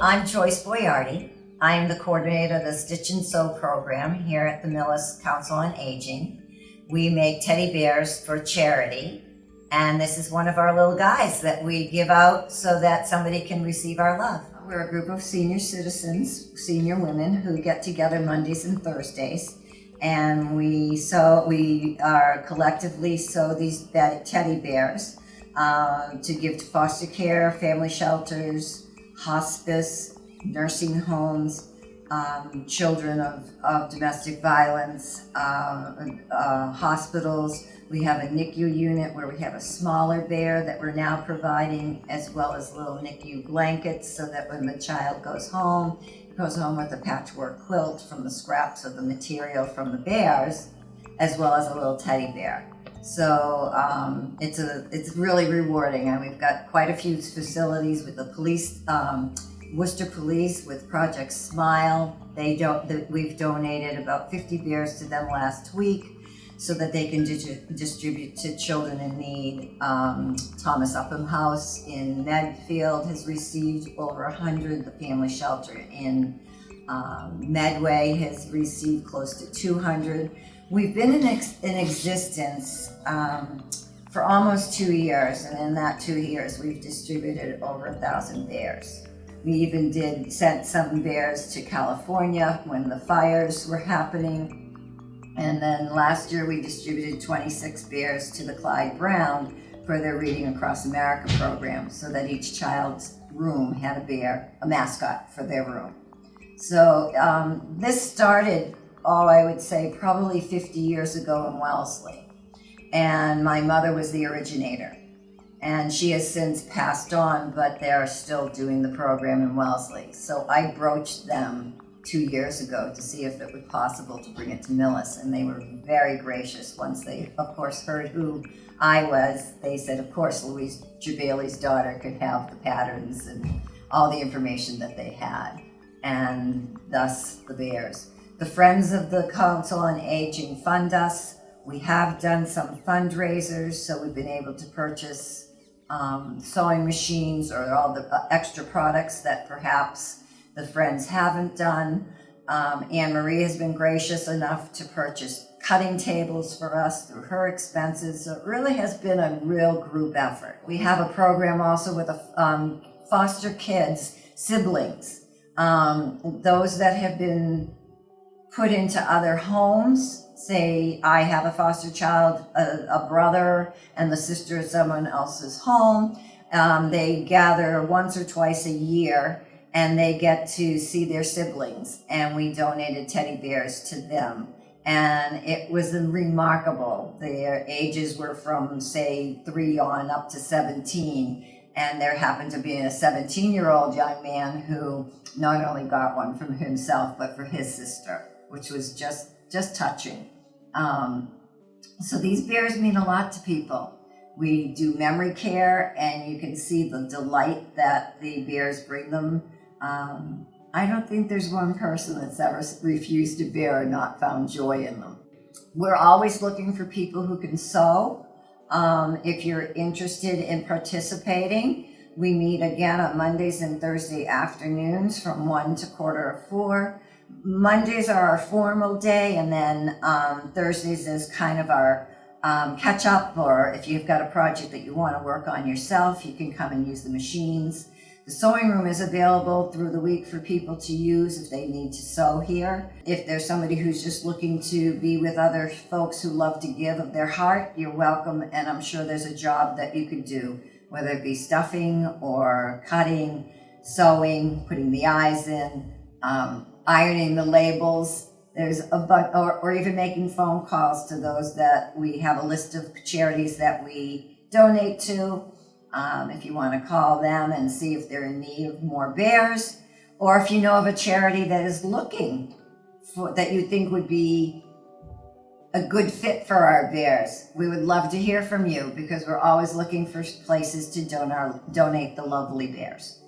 I'm Joyce Boyardi. I am the coordinator of the Stitch and Sew program here at the Millis Council on Aging. We make teddy bears for charity, and this is one of our little guys that we give out so that somebody can receive our love. We're a group of senior citizens, senior women who get together Mondays and Thursdays, and we collectively sew these teddy bears to give to foster care, family shelters, hospice, nursing homes, children of domestic violence, hospitals. We have a NICU unit where we have a smaller bear that we're now providing, as well as little NICU blankets, so that when the child goes home with a patchwork quilt from the scraps of the material from the bears, as well as a little teddy bear. So it's really rewarding, and we've got quite a few facilities with the police, Worcester Police with Project Smile. We've donated about 50 bears to them last week so that they can distribute to children in need. Thomas Upham House in Medfield has received over 100. The family shelter in Medway has received close to 200. We've been in existence for almost 2 years, and in that 2 years, we've distributed over 1,000 bears. We even sent some bears to California when the fires were happening, and then last year we distributed 26 bears to the Clyde Brown for their Reading Across America program, so that each child's room had a mascot for their room. So this started, I would say probably 50 years ago in Wellesley. And my mother was the originator. And she has since passed on, but they're still doing the program in Wellesley. So I broached them 2 years ago to see if it was possible to bring it to Millis. And they were very gracious. Once they, of course, heard who I was, they said, of course, Louise Jabali's daughter could have the patterns and all the information that they had. And thus the bears. The Friends of the Council on Aging fund us. We have done some fundraisers, so we've been able to purchase sewing machines or all the extra products that perhaps the Friends haven't done. Anne Marie has been gracious enough to purchase cutting tables for us through her expenses. So it really has been a real group effort. We have a program also with foster kids, siblings, those that have been put into other homes. Say I have a foster child, a brother, and the sister of someone else's home. They gather once or twice a year, and they get to see their siblings, and we donated teddy bears to them. And it was remarkable. Their ages were from, say, 3 on up to 17. And there happened to be a 17-year-old young man who not only got one from himself, but for his sister, which was just touching. So these bears mean a lot to people. We do memory care, and you can see the delight that the bears bring them. I don't think there's one person that's ever refused a bear or not found joy in them. We're always looking for people who can sew. If you're interested in participating, we meet again on Mondays and Thursday afternoons from 1 to 3:45. Mondays are our formal day, and then Thursdays is kind of our catch up, or if you've got a project that you want to work on yourself, you can come and use the machines. The sewing room is available through the week for people to use if they need to sew here. If there's somebody who's just looking to be with other folks who love to give of their heart, you're welcome, and I'm sure there's a job that you could do, whether it be stuffing or cutting, sewing, putting the eyes in, ironing the labels. There's or even making phone calls to those that we have a list of charities that we donate to. If you want to call them and see if they're in need of more bears, or if you know of a charity that is looking for, that you think would be a good fit for our bears, we would love to hear from you, because we're always looking for places to donate the lovely bears.